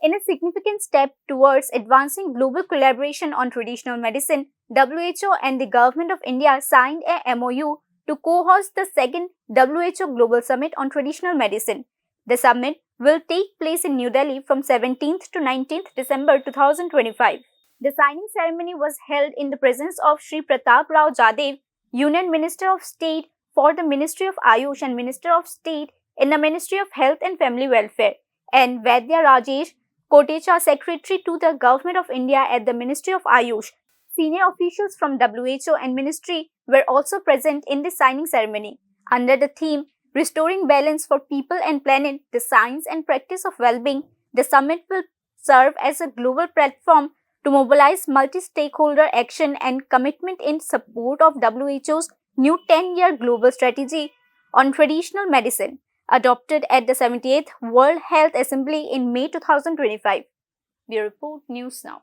In a significant step towards advancing global collaboration on traditional medicine, WHO and the Government of India signed a MOU to co-host the second WHO Global Summit on Traditional Medicine. The summit will take place in New Delhi from 17th to 19th December 2025. The signing ceremony was held in the presence of Sri Pratap Rao Jadev, Union Minister of State for the Ministry of Ayush and Minister of State in the Ministry of Health and Family Welfare, and Vaidya Rajesh Kotecha, Secretary to the Government of India at the Ministry of Ayush. Senior officials from WHO and Ministry were also present in the signing ceremony. Under the theme, Restoring Balance for People and Planet, the Science and Practice of Well-being, the summit will serve as a global platform to mobilize multi-stakeholder action and commitment in support of WHO's new 10-year global strategy on traditional medicine, adopted at the 78th World Health Assembly in May 2025. Bureau Report News Now.